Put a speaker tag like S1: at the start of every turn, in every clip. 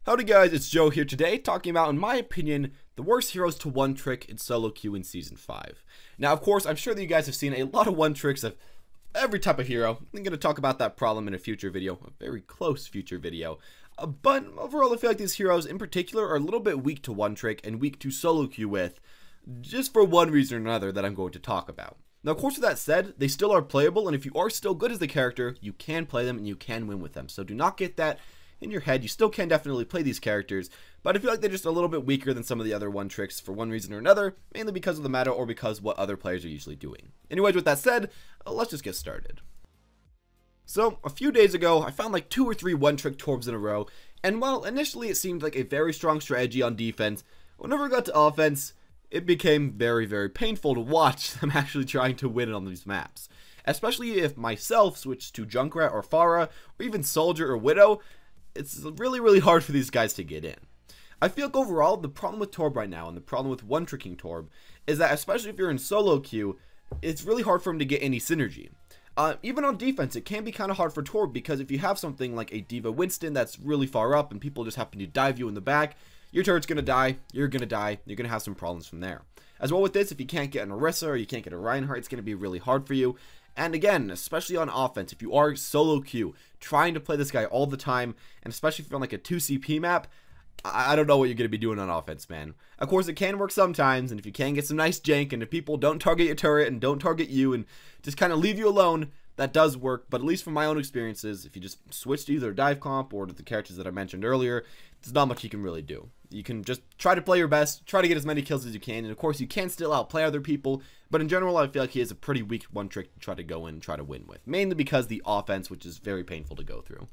S1: Howdy guys, it's Joe here today talking about, in my opinion, the worst heroes to one trick in solo queue in Season 5. Now of course, I'm sure that you guys have seen a lot of one tricks of every type of hero. I'm going to talk about that problem in a future video, a very close future video. But overall I feel like these heroes in particular are a little bit weak to one trick and weak to solo queue with, just for one reason or another that I'm going to talk about. Now of course with that said, they still are playable, and if you are still good as the character, you can play them and you can win with them. So do not get that in your head. You still can definitely play these characters, but I feel like they're just a little bit weaker than some of the other one tricks for one reason or another, mainly because of the meta or because what other players are usually doing. Anyways, with that said, let's just get started. So a few days ago, I found like 2 or 3 one trick Torbs in a row, and while initially it seemed like a very strong strategy on defense, whenever it got to offense, it became very painful to watch them actually trying to win on these maps. Especially if myself switched to Junkrat or Pharah, or even Soldier or Widow, it's really hard for these guys to get in. I feel like overall, the problem with Torb right now, and the problem with one-tricking Torb, is that especially if you're in solo queue, it's really hard for him to get any synergy. Even on defense, it can be kind of hard for Torb, because if you have something like a D.Va Winston that's really far up, and people just happen to dive you in the back, your turret's gonna die, you're gonna have some problems from there. As well with this, if you can't get an Orisa, or you can't get a Reinhardt, it's gonna be really hard for you. And again, especially on offense, if you are solo queue, trying to play this guy all the time, and especially if you're on like a 2CP map, I don't know what you're going to be doing on offense, man. Of course, it can work sometimes, and if you can get some nice jank, and if people don't target your turret and don't target you, and just kind of leave you alone, that does work. But at least from my own experiences, if you just switch to either dive comp or to the characters that I mentioned earlier, there's not much you can really do. You can just try to play your best, try to get as many kills as you can, and of course you can still outplay other people, but in general I feel like he has a pretty weak one trick to try to go in and try to win with, mainly because the offense, which is very painful to go through.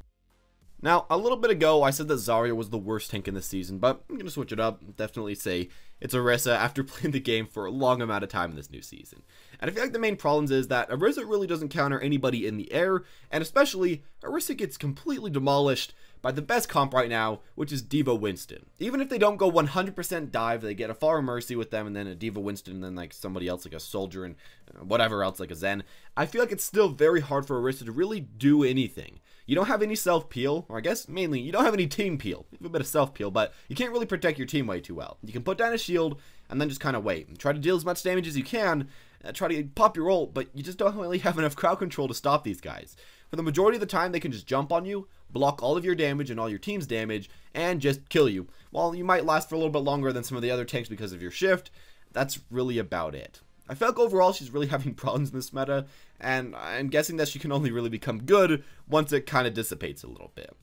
S1: Now, a little bit ago, I said that Zarya was the worst tank in this season, but I'm going to switch it up and definitely say it's Orisa after playing the game for a long amount of time in this new season. And I feel like the main problems is that Orisa really doesn't counter anybody in the air, and especially, Orisa gets completely demolished by the best comp right now, which is D.Va Winston. Even if they don't go 100% dive, they get a Pharah Mercy with them, and then a D.Va Winston, and then like somebody else like a Soldier, and whatever else like a Zen. I feel like it's still very hard for Orisa to really do anything. You don't have any self-peel, or I guess mainly, you don't have any team peel. You have a bit of self-peel, but you can't really protect your team way too well. You can put down a shield, and then just kind of wait, and try to deal as much damage as you can, try to pop your ult, but you just don't really have enough crowd control to stop these guys. For the majority of the time, they can just jump on you, block all of your damage and all your team's damage, and just kill you. While you might last for a little bit longer than some of the other tanks because of your shift, that's really about it. I feel like overall she's really having problems in this meta, and I'm guessing that she can only really become good once it kind of dissipates a little bit.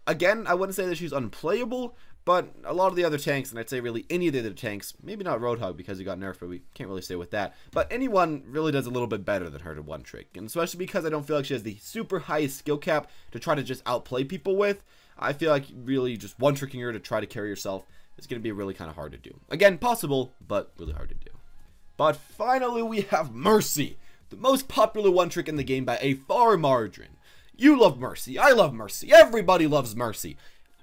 S1: Again, I wouldn't say that she's unplayable, but a lot of the other tanks, and I'd say really any of the other tanks, maybe not Roadhog because he got nerfed, but we can't really say with that, but anyone really does a little bit better than her to one trick, and especially because I don't feel like she has the super highest skill cap to try to just outplay people with. I feel like really just one tricking her to try to carry yourself is going to be really kind of hard to do. Again, possible, but really hard to do. But finally we have Mercy, the most popular one trick in the game by a far margin. You love Mercy, I love Mercy, everybody loves Mercy.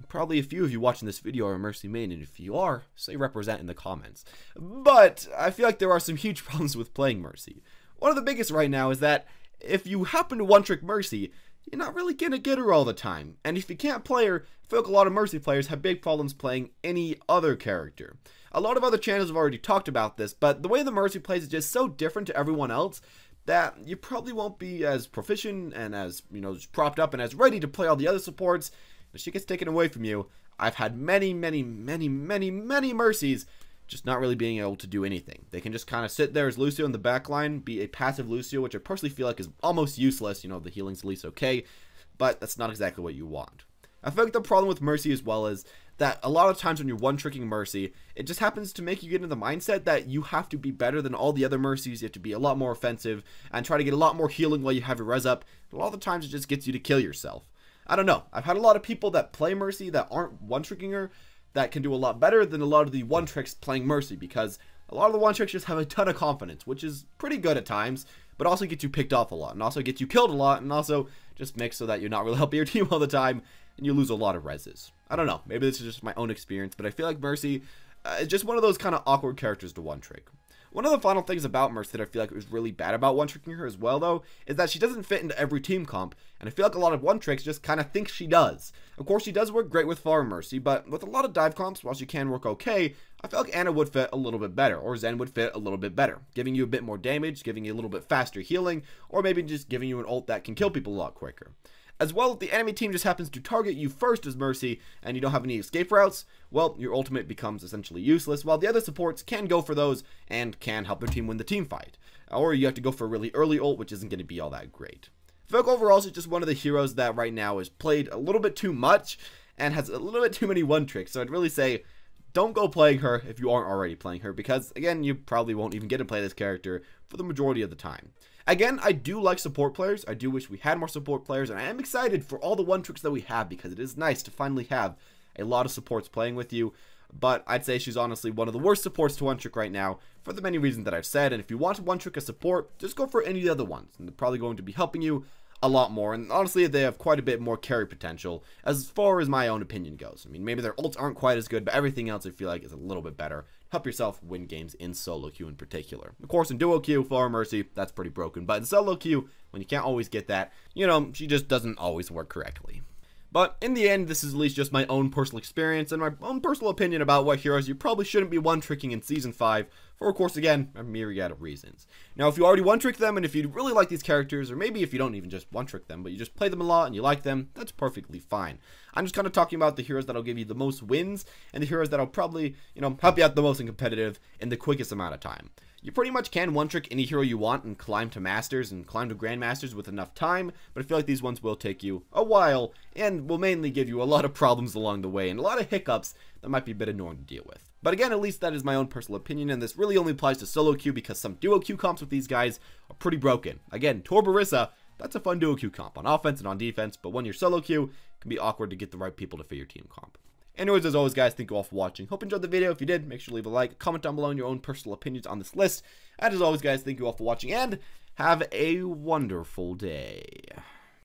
S1: Probably a few of you watching this video are Mercy main, and if you are, say represent in the comments. But I feel like there are some huge problems with playing Mercy. One of the biggest right now is that if you happen to one-trick Mercy, you're not really gonna get her all the time. And if you can't play her, I feel like a lot of Mercy players have big problems playing any other character. A lot of other channels have already talked about this, but the way the Mercy plays is just so different to everyone else that you probably won't be as proficient and as, just propped up and as ready to play all the other supports. If she gets taken away from you, I've had many Mercies just not really being able to do anything. They can just kind of sit there as Lucio in the backline, be a passive Lucio, which I personally feel like is almost useless. The healing's at least okay, but that's not exactly what you want. I feel like the problem with Mercy as well is that a lot of times when you're one-tricking Mercy, it just happens to make you get into the mindset that you have to be better than all the other Mercies. You have to be a lot more offensive and try to get a lot more healing while you have your res up. A lot of the times it just gets you to kill yourself. I don't know. I've had a lot of people that play Mercy that aren't one-tricking her that can do a lot better than a lot of the one-tricks playing Mercy, because a lot of the one-tricks just have a ton of confidence, which is pretty good at times, but also gets you picked off a lot, and also gets you killed a lot, and also just makes so that you're not really helping your team all the time, and you lose a lot of reses. I don't know. Maybe this is just my own experience, but I feel like Mercy is just one of those kind of awkward characters to one-trick. One of the final things about Mercy that I feel like was really bad about one-tricking her as well, though, is that she doesn't fit into every team comp, and I feel like a lot of one-tricks just kind of think she does. Of course, she does work great with Farm Mercy, but with a lot of dive comps, while she can work okay, I feel like Anna would fit a little bit better, or Zen would fit a little bit better, giving you a bit more damage, giving you a little bit faster healing, or maybe just giving you an ult that can kill people a lot quicker. As well, if the enemy team just happens to target you first as Mercy, and you don't have any escape routes, well, your ultimate becomes essentially useless, while the other supports can go for those, and can help their team win the team fight. Or you have to go for a really early ult, which isn't going to be all that great. I feel like overall, she's just one of the heroes that right now is played a little bit too much, and has a little bit too many one-tricks, so I'd really say, don't go playing her if you aren't already playing her, because, again, you probably won't even get to play this character for the majority of the time. Again, I do like support players. I do wish we had more support players, and I am excited for all the one-tricks that we have, because it is nice to finally have a lot of supports playing with you. But I'd say she's honestly one of the worst supports to one-trick right now, for the many reasons that I've said, and if you want to one-trick a support, just go for any of the other ones, and they're probably going to be helping you a lot more, and honestly, they have quite a bit more carry potential, as far as my own opinion goes. I mean, maybe their ults aren't quite as good, but everything else I feel like is a little bit better. Help yourself win games in solo queue in particular. Of course, in duo queue, Farm Mercy, that's pretty broken, but in solo queue, when you can't always get that, you know, she just doesn't always work correctly. But in the end, this is at least just my own personal experience and my own personal opinion about what heroes you probably shouldn't be one-tricking in Season 5, for of course, again, a myriad of reasons. Now, if you already one-trick them, and if you really like these characters, or maybe if you don't even just one-trick them, but you just play them a lot and you like them, that's perfectly fine. I'm just kind of talking about the heroes that'll give you the most wins, and the heroes that'll probably, you know, help you out the most in competitive in the quickest amount of time. You pretty much can one-trick any hero you want and climb to Masters and climb to Grandmasters with enough time, but I feel like these ones will take you a while and will mainly give you a lot of problems along the way and a lot of hiccups that might be a bit annoying to deal with. But again, at least that is my own personal opinion, and this really only applies to solo queue because some duo queue comps with these guys are pretty broken. Again, Torbarissa, that's a fun duo queue comp on offense and on defense, but when you're solo queue, it can be awkward to get the right people to fit your team comp. Anyways, as always, guys, thank you all for watching. Hope you enjoyed the video. If you did, make sure to leave a like, comment down below on your own personal opinions on this list. And as always, guys, thank you all for watching, and have a wonderful day.